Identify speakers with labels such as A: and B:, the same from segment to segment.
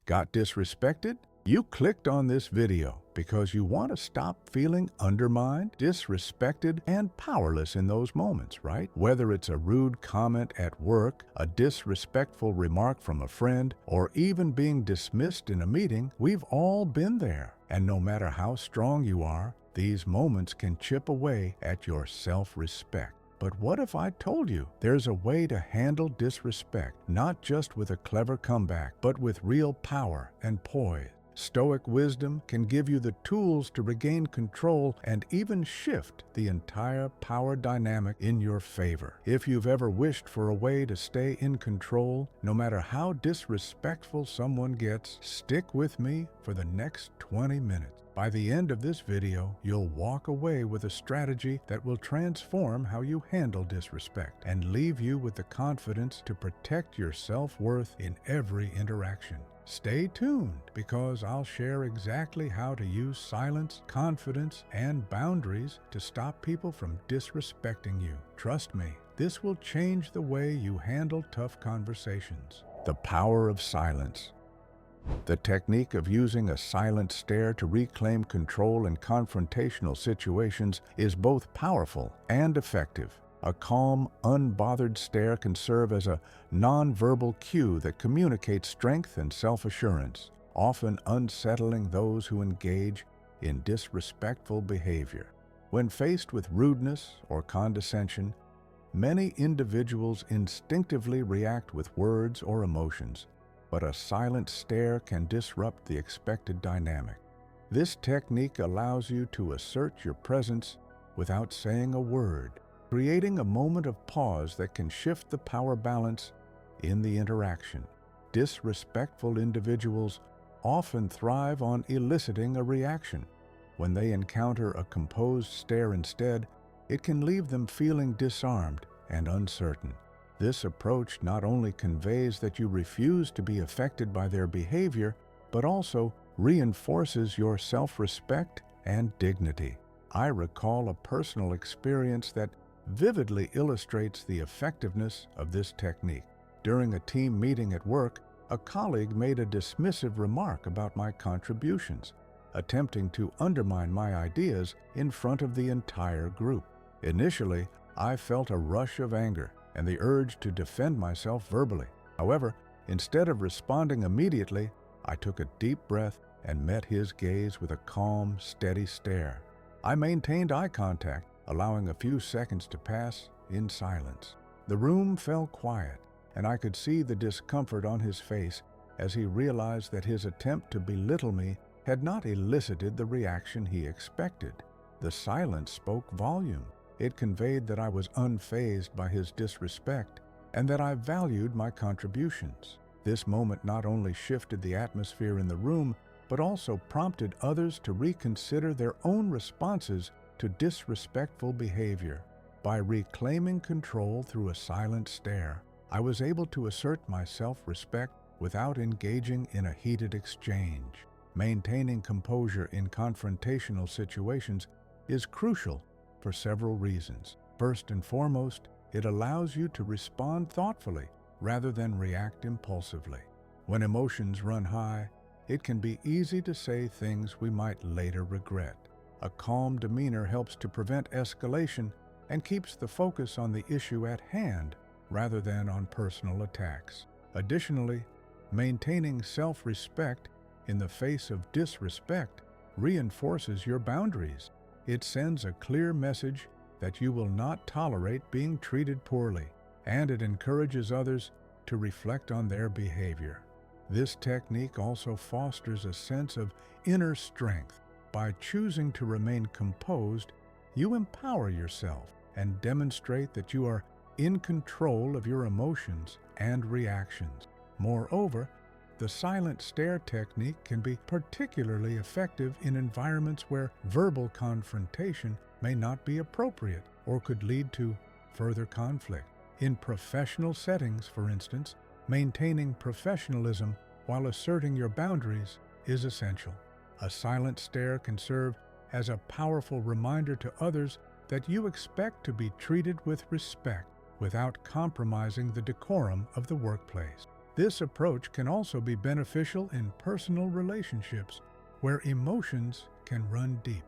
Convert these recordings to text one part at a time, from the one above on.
A: Got disrespected? You clicked on this video because you want to stop feeling undermined, disrespected, and powerless in those moments, right? Whether it's a rude comment at work, a disrespectful remark from a friend, or even being dismissed in a meeting, we've all been there. And no matter how strong you are, these moments can chip away at your self-respect. But what if I told you there's a way to handle disrespect, not just with a clever comeback, but with real power and poise? Stoic wisdom can give you the tools to regain control and even shift the entire power dynamic in your favor. If you've ever wished for a way to stay in control, no matter how disrespectful someone gets, stick with me for the next 20 minutes. By the end of this video, you'll walk away with a strategy that will transform how you handle disrespect and leave you with the confidence to protect your self-worth in every interaction. Stay tuned, because I'll share exactly how to use silence, confidence, and boundaries to stop people from disrespecting you. Trust me, this will change the way you handle tough conversations. The power of silence. The technique of using a silent stare to reclaim control in confrontational situations is both powerful and effective. A calm, unbothered stare can serve as a nonverbal cue that communicates strength and self-assurance, often unsettling those who engage in disrespectful behavior. When faced with rudeness or condescension, many individuals instinctively react with words or emotions, but a silent stare can disrupt the expected dynamic. This technique allows you to assert your presence without saying a word, creating a moment of pause that can shift the power balance in the interaction. Disrespectful individuals often thrive on eliciting a reaction. When they encounter a composed stare instead, it can leave them feeling disarmed and uncertain. This approach not only conveys that you refuse to be affected by their behavior, but also reinforces your self-respect and dignity. I recall a personal experience that vividly illustrates the effectiveness of this technique. During a team meeting at work, a colleague made a dismissive remark about my contributions, attempting to undermine my ideas in front of the entire group. Initially, I felt a rush of anger and the urge to defend myself verbally. However, instead of responding immediately, I took a deep breath and met his gaze with a calm, steady stare. I maintained eye contact, allowing a few seconds to pass in silence. The room fell quiet, and I could see the discomfort on his face as he realized that his attempt to belittle me had not elicited the reaction he expected. The silence spoke volume. It conveyed that I was unfazed by his disrespect and that I valued my contributions. This moment not only shifted the atmosphere in the room, but also prompted others to reconsider their own responses to disrespectful behavior. By reclaiming control through a silent stare, I was able to assert my self-respect without engaging in a heated exchange. Maintaining composure in confrontational situations is crucial for several reasons. First and foremost, it allows you to respond thoughtfully rather than react impulsively. When emotions run high, it can be easy to say things we might later regret. A calm demeanor helps to prevent escalation and keeps the focus on the issue at hand rather than on personal attacks. Additionally, maintaining self-respect in the face of disrespect reinforces your boundaries. It sends a clear message that you will not tolerate being treated poorly, and it encourages others to reflect on their behavior. This technique also fosters a sense of inner strength. By choosing to remain composed, you empower yourself and demonstrate that you are in control of your emotions and reactions. Moreover, the silent stare technique can be particularly effective in environments where verbal confrontation may not be appropriate or could lead to further conflict. In professional settings, for instance, maintaining professionalism while asserting your boundaries is essential. A silent stare can serve as a powerful reminder to others that you expect to be treated with respect without compromising the decorum of the workplace. This approach can also be beneficial in personal relationships, where emotions can run deep.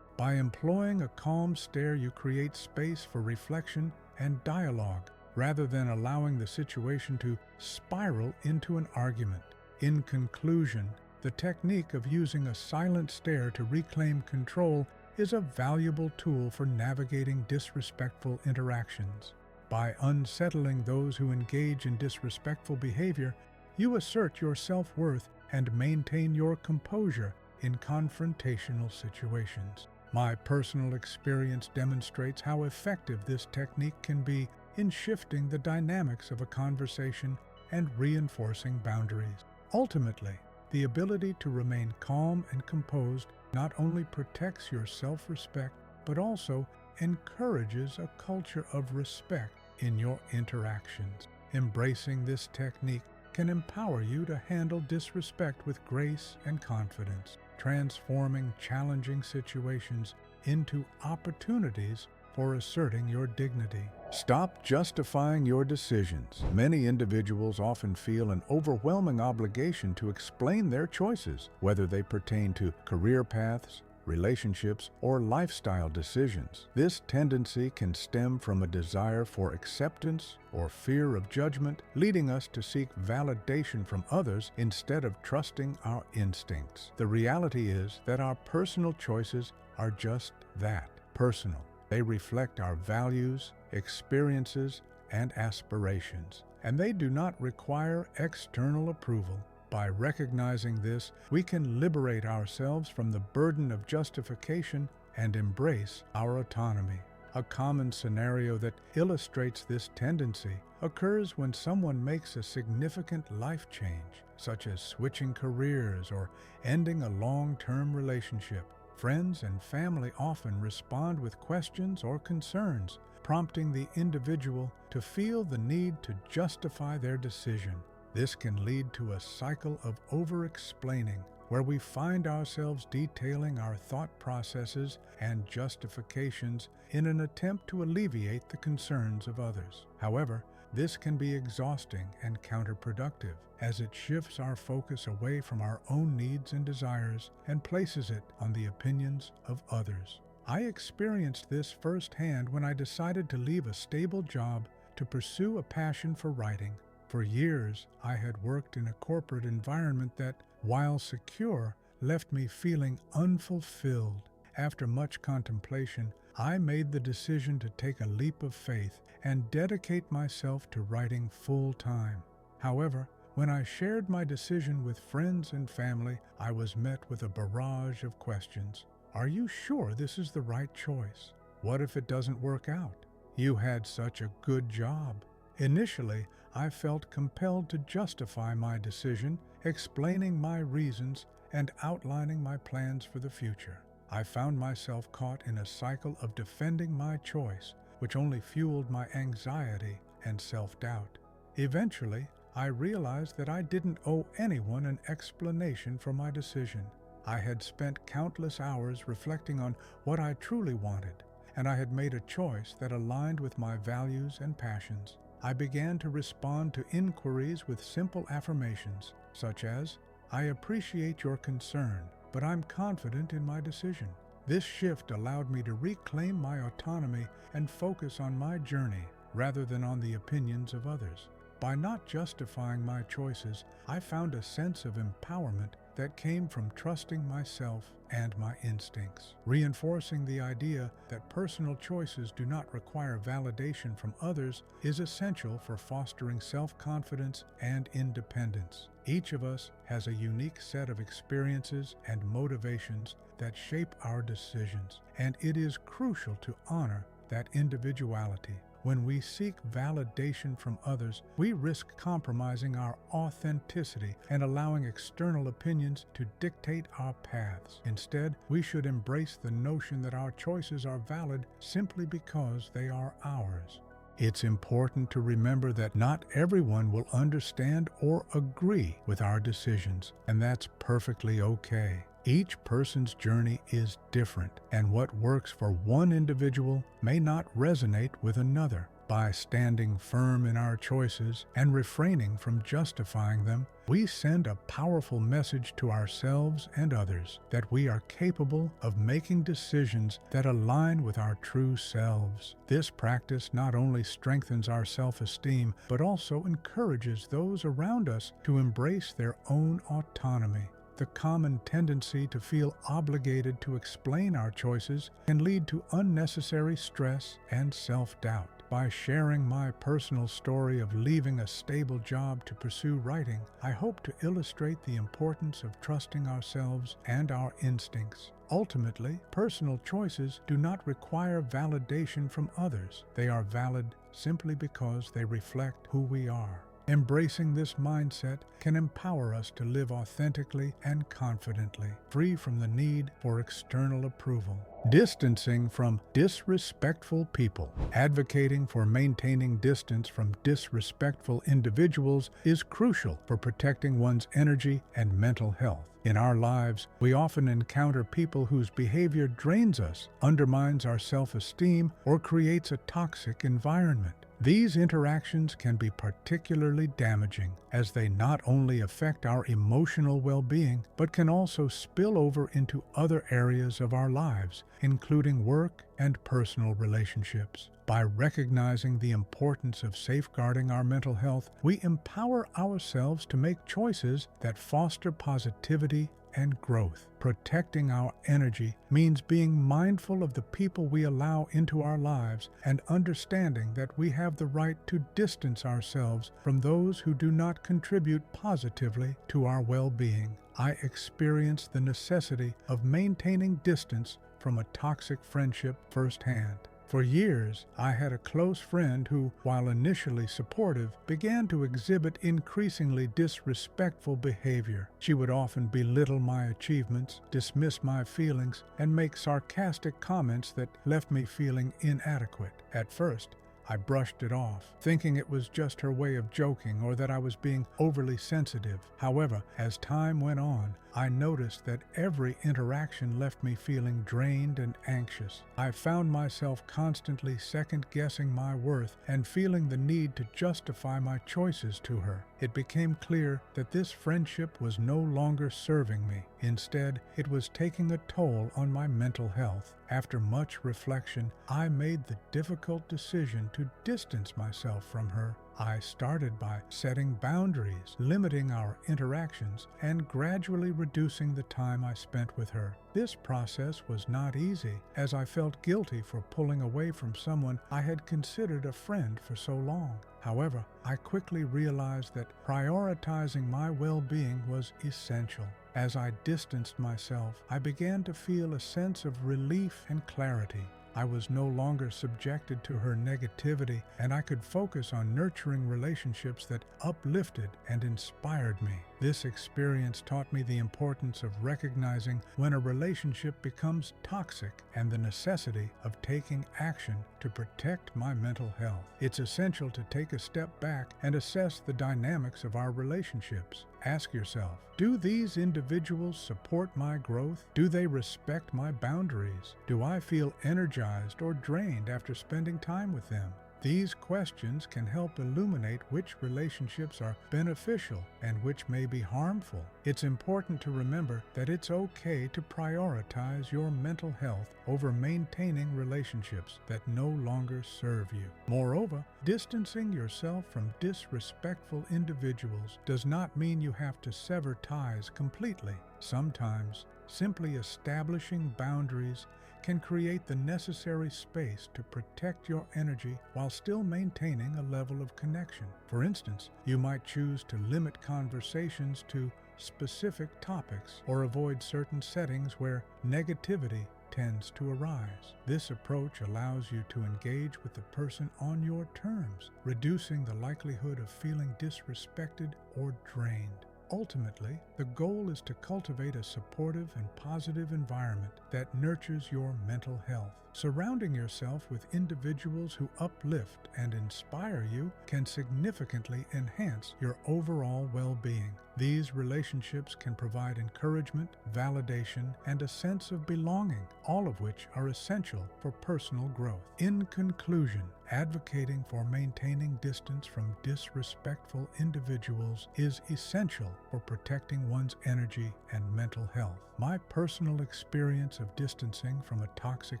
A: By employing a calm stare, you create space for reflection and dialogue, rather than allowing the situation to spiral into an argument. In conclusion, the technique of using a silent stare to reclaim control is a valuable tool for navigating disrespectful interactions. By unsettling those who engage in disrespectful behavior, you assert your self-worth and maintain your composure in confrontational situations. My personal experience demonstrates how effective this technique can be in shifting the dynamics of a conversation and reinforcing boundaries. Ultimately, the ability to remain calm and composed not only protects your self-respect, but also encourages a culture of respect in your interactions. Embracing this technique can empower you to handle disrespect with grace and confidence, transforming challenging situations into opportunities for asserting your dignity. Stop justifying your decisions. Many individuals often feel an overwhelming obligation to explain their choices, whether they pertain to career paths, relationships, or lifestyle decisions. This tendency can stem from a desire for acceptance or fear of judgment, leading us to seek validation from others instead of trusting our instincts. The reality is that our personal choices are just that, personal. They reflect our values, experiences, and aspirations, and they do not require external approval. By recognizing this, we can liberate ourselves from the burden of justification and embrace our autonomy. A common scenario that illustrates this tendency occurs when someone makes a significant life change, such as switching careers or ending a long-term relationship. Friends and family often respond with questions or concerns, prompting the individual to feel the need to justify their decision. This can lead to a cycle of over-explaining, where we find ourselves detailing our thought processes and justifications in an attempt to alleviate the concerns of others. However, this can be exhausting and counterproductive, as it shifts our focus away from our own needs and desires and places it on the opinions of others. I experienced this firsthand when I decided to leave a stable job to pursue a passion for writing. For years, I had worked in a corporate environment that, while secure, left me feeling unfulfilled. After much contemplation, I made the decision to take a leap of faith and dedicate myself to writing full-time. However, when I shared my decision with friends and family, I was met with a barrage of questions. Are you sure this is the right choice? What if it doesn't work out? You had such a good job. Initially, I felt compelled to justify my decision, explaining my reasons and outlining my plans for the future. I found myself caught in a cycle of defending my choice, which only fueled my anxiety and self-doubt. Eventually, I realized that I didn't owe anyone an explanation for my decision. I had spent countless hours reflecting on what I truly wanted, and I had made a choice that aligned with my values and passions. I began to respond to inquiries with simple affirmations, such as, "I appreciate your concern, but I'm confident in my decision." This shift allowed me to reclaim my autonomy and focus on my journey rather than on the opinions of others. By not justifying my choices, I found a sense of empowerment that came from trusting myself and my instincts. Reinforcing the idea that personal choices do not require validation from others is essential for fostering self-confidence and independence. Each of us has a unique set of experiences and motivations that shape our decisions, and it is crucial to honor that individuality. When we seek validation from others, we risk compromising our authenticity and allowing external opinions to dictate our paths. Instead, we should embrace the notion that our choices are valid simply because they are ours. It's important to remember that not everyone will understand or agree with our decisions, and that's perfectly okay. Each person's journey is different, and what works for one individual may not resonate with another. By standing firm in our choices and refraining from justifying them, we send a powerful message to ourselves and others that we are capable of making decisions that align with our true selves. This practice not only strengthens our self-esteem, but also encourages those around us to embrace their own autonomy. The common tendency to feel obligated to explain our choices can lead to unnecessary stress and self-doubt. By sharing my personal story of leaving a stable job to pursue writing, I hope to illustrate the importance of trusting ourselves and our instincts. Ultimately, personal choices do not require validation from others. They are valid simply because they reflect who we are. Embracing this mindset can empower us to live authentically and confidently, free from the need for external approval. Distancing from disrespectful people. Advocating for maintaining distance from disrespectful individuals is crucial for protecting one's energy and mental health. In our lives, we often encounter people whose behavior drains us, undermines our self-esteem, or creates a toxic environment. These interactions can be particularly damaging, as they not only affect our emotional well-being, but can also spill over into other areas of our lives, including work and personal relationships. By recognizing the importance of safeguarding our mental health, we empower ourselves to make choices that foster positivity and growth. Protecting our energy means being mindful of the people we allow into our lives and understanding that we have the right to distance ourselves from those who do not contribute positively to our well-being. I experienced the necessity of maintaining distance from a toxic friendship firsthand. For years, I had a close friend who, while initially supportive, began to exhibit increasingly disrespectful behavior. She would often belittle my achievements, dismiss my feelings, and make sarcastic comments that left me feeling inadequate. At first, I brushed it off, thinking it was just her way of joking or that I was being overly sensitive. However, as time went on, I noticed that every interaction left me feeling drained and anxious. I found myself constantly second-guessing my worth and feeling the need to justify my choices to her. It became clear that this friendship was no longer serving me. Instead, it was taking a toll on my mental health. After much reflection, I made the difficult decision to distance myself from her. I started by setting boundaries, limiting our interactions, and gradually reducing the time I spent with her. This process was not easy, as I felt guilty for pulling away from someone I had considered a friend for so long. However, I quickly realized that prioritizing my well-being was essential. As I distanced myself, I began to feel a sense of relief and clarity. I was no longer subjected to her negativity, and I could focus on nurturing relationships that uplifted and inspired me. This experience taught me the importance of recognizing when a relationship becomes toxic and the necessity of taking action to protect my mental health. It's essential to take a step back and assess the dynamics of our relationships. Ask yourself, do these individuals support my growth? Do they respect my boundaries? Do I feel energized or drained after spending time with them? These questions can help illuminate which relationships are beneficial and which may be harmful. It's important to remember that it's okay to prioritize your mental health over maintaining relationships that no longer serve you. Moreover, distancing yourself from disrespectful individuals does not mean you have to sever ties completely. Sometimes, simply establishing boundaries can create the necessary space to protect your energy while still maintaining a level of connection. For instance, you might choose to limit conversations to specific topics or avoid certain settings where negativity tends to arise. This approach allows you to engage with the person on your terms, reducing the likelihood of feeling disrespected or drained. Ultimately, the goal is to cultivate a supportive and positive environment that nurtures your mental health. Surrounding yourself with individuals who uplift and inspire you can significantly enhance your overall well-being. These relationships can provide encouragement, validation, and a sense of belonging, all of which are essential for personal growth. In conclusion, advocating for maintaining distance from disrespectful individuals is essential for protecting one's energy and mental health. My personal experience of distancing from a toxic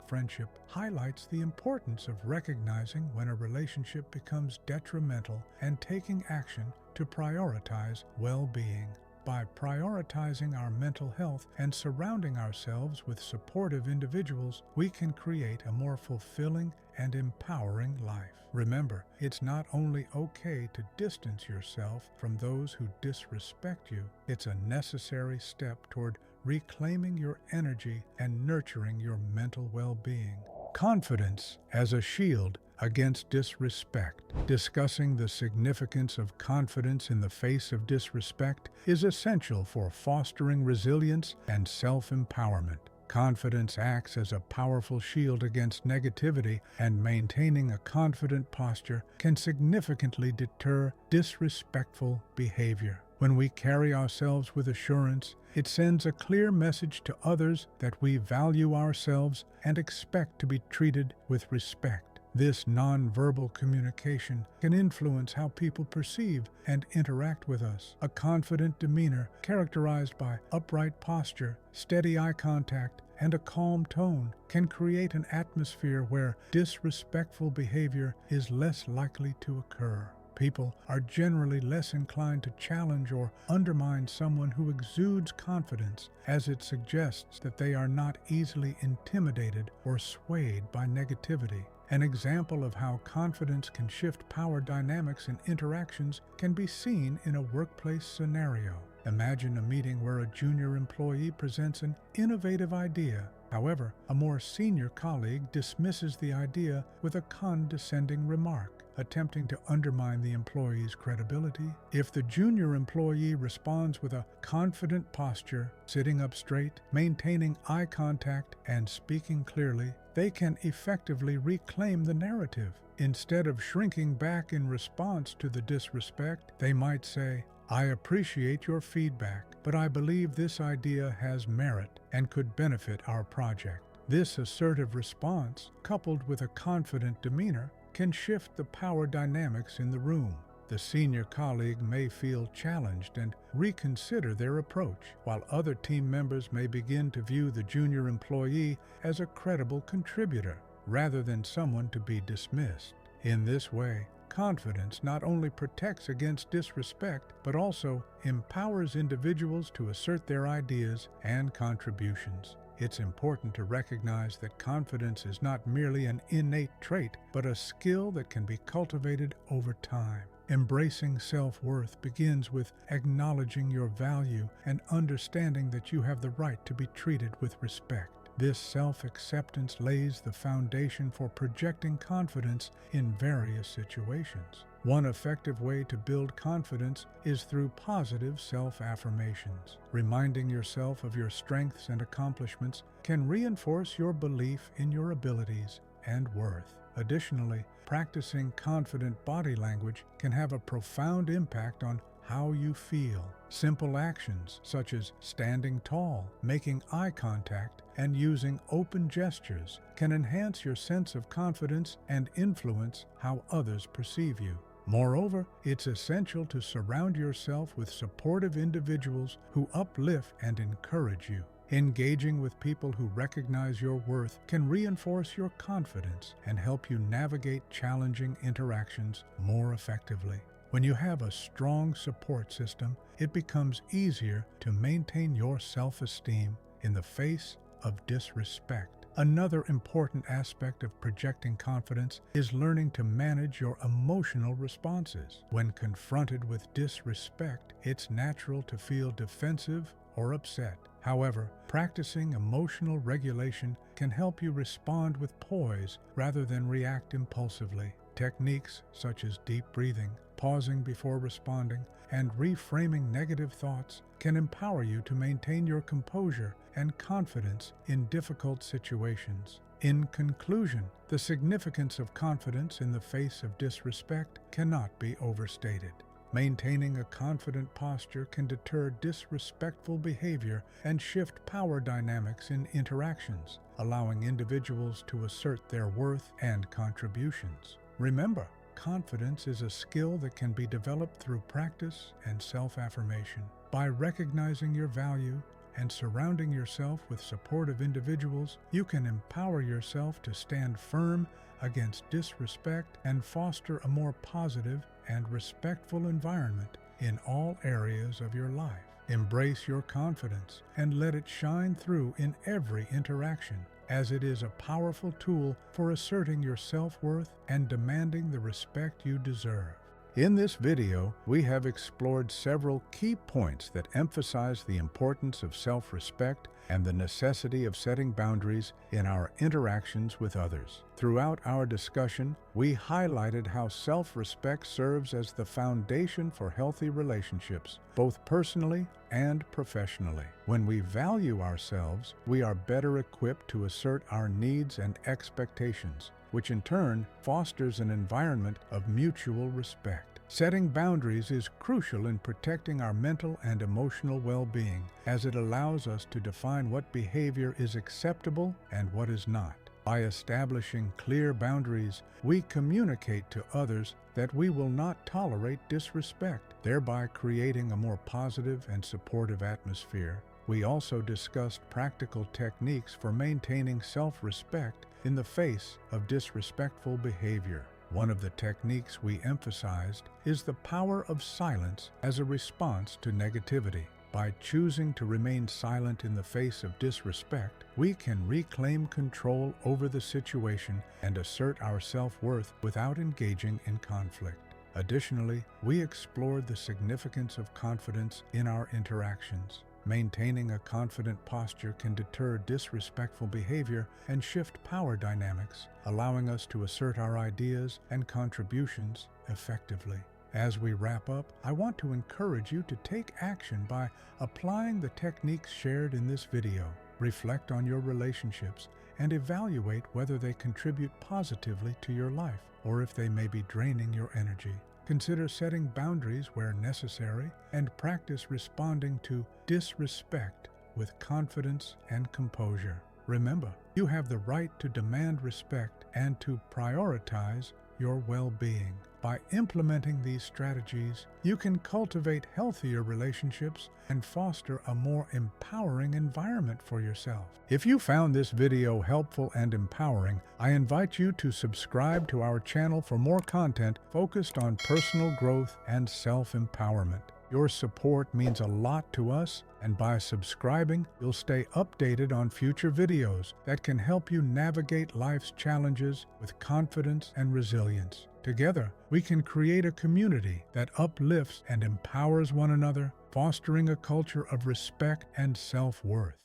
A: friendship highlights the importance of recognizing when a relationship becomes detrimental and taking action to prioritize well-being. By prioritizing our mental health and surrounding ourselves with supportive individuals, we can create a more fulfilling and empowering life. Remember, it's not only okay to distance yourself from those who disrespect you, it's a necessary step toward reclaiming your energy and nurturing your mental well-being. Confidence as a shield against disrespect. Discussing the significance of confidence in the face of disrespect is essential for fostering resilience and self-empowerment. Confidence acts as a powerful shield against negativity, and maintaining a confident posture can significantly deter disrespectful behavior. When we carry ourselves with assurance, it sends a clear message to others that we value ourselves and expect to be treated with respect. This nonverbal communication can influence how people perceive and interact with us. A confident demeanor characterized by upright posture, steady eye contact, and a calm tone can create an atmosphere where disrespectful behavior is less likely to occur. People are generally less inclined to challenge or undermine someone who exudes confidence, as it suggests that they are not easily intimidated or swayed by negativity. An example of how confidence can shift power dynamics in interactions can be seen in a workplace scenario. Imagine a meeting where a junior employee presents an innovative idea. However, a more senior colleague dismisses the idea with a condescending remark, attempting to undermine the employee's credibility. If the junior employee responds with a confident posture, sitting up straight, maintaining eye contact, and speaking clearly, they can effectively reclaim the narrative. Instead of shrinking back in response to the disrespect, they might say, "I appreciate your feedback, but I believe this idea has merit and could benefit our project." This assertive response, coupled with a confident demeanor, can shift the power dynamics in the room. The senior colleague may feel challenged and reconsider their approach, while other team members may begin to view the junior employee as a credible contributor rather than someone to be dismissed. In this way, confidence not only protects against disrespect, but also empowers individuals to assert their ideas and contributions. It's important to recognize that confidence is not merely an innate trait, but a skill that can be cultivated over time. Embracing self-worth begins with acknowledging your value and understanding that you have the right to be treated with respect. This self-acceptance lays the foundation for projecting confidence in various situations. One effective way to build confidence is through positive self-affirmations. Reminding yourself of your strengths and accomplishments can reinforce your belief in your abilities and worth. Additionally, practicing confident body language can have a profound impact on how you feel. Simple actions such as standing tall, making eye contact, and using open gestures can enhance your sense of confidence and influence how others perceive you. Moreover, it's essential to surround yourself with supportive individuals who uplift and encourage you. Engaging with people who recognize your worth can reinforce your confidence and help you navigate challenging interactions more effectively. When you have a strong support system, it becomes easier to maintain your self-esteem in the face of disrespect. Another important aspect of projecting confidence is learning to manage your emotional responses. When confronted with disrespect, it's natural to feel defensive or upset. However, practicing emotional regulation can help you respond with poise rather than react impulsively. Techniques such as deep breathing, pausing before responding, and reframing negative thoughts can empower you to maintain your composure and confidence in difficult situations. In conclusion, the significance of confidence in the face of disrespect cannot be overstated. Maintaining a confident posture can deter disrespectful behavior and shift power dynamics in interactions, allowing individuals to assert their worth and contributions. Remember, confidence is a skill that can be developed through practice and self-affirmation. By recognizing your value and surrounding yourself with supportive individuals, you can empower yourself to stand firm against disrespect and foster a more positive and respectful environment in all areas of your life. Embrace your confidence and let it shine through in every interaction, as it is a powerful tool for asserting your self-worth and demanding the respect you deserve. In this video, we have explored several key points that emphasize the importance of self-respect and the necessity of setting boundaries in our interactions with others. Throughout our discussion, we highlighted how self-respect serves as the foundation for healthy relationships, both personally and professionally. When we value ourselves, we are better equipped to assert our needs and expectations, which in turn fosters an environment of mutual respect. Setting boundaries is crucial in protecting our mental and emotional well-being, as it allows us to define what behavior is acceptable and what is not. By establishing clear boundaries, we communicate to others that we will not tolerate disrespect, thereby creating a more positive and supportive atmosphere. We also discussed practical techniques for maintaining self-respect in the face of disrespectful behavior. One of the techniques we emphasized is the power of silence as a response to negativity. By choosing to remain silent in the face of disrespect, we can reclaim control over the situation and assert our self-worth without engaging in conflict. Additionally, we explored the significance of confidence in our interactions. Maintaining a confident posture can deter disrespectful behavior and shift power dynamics, allowing us to assert our ideas and contributions effectively. As we wrap up, I want to encourage you to take action by applying the techniques shared in this video. Reflect on your relationships and evaluate whether they contribute positively to your life or if they may be draining your energy. Consider setting boundaries where necessary and practice responding to disrespect with confidence and composure. Remember, you have the right to demand respect and to prioritize your well-being. By implementing these strategies, you can cultivate healthier relationships and foster a more empowering environment for yourself. If you found this video helpful and empowering, I invite you to subscribe to our channel for more content focused on personal growth and self-empowerment. Your support means a lot to us, and by subscribing, you'll stay updated on future videos that can help you navigate life's challenges with confidence and resilience. Together, we can create a community that uplifts and empowers one another, fostering a culture of respect and self-worth.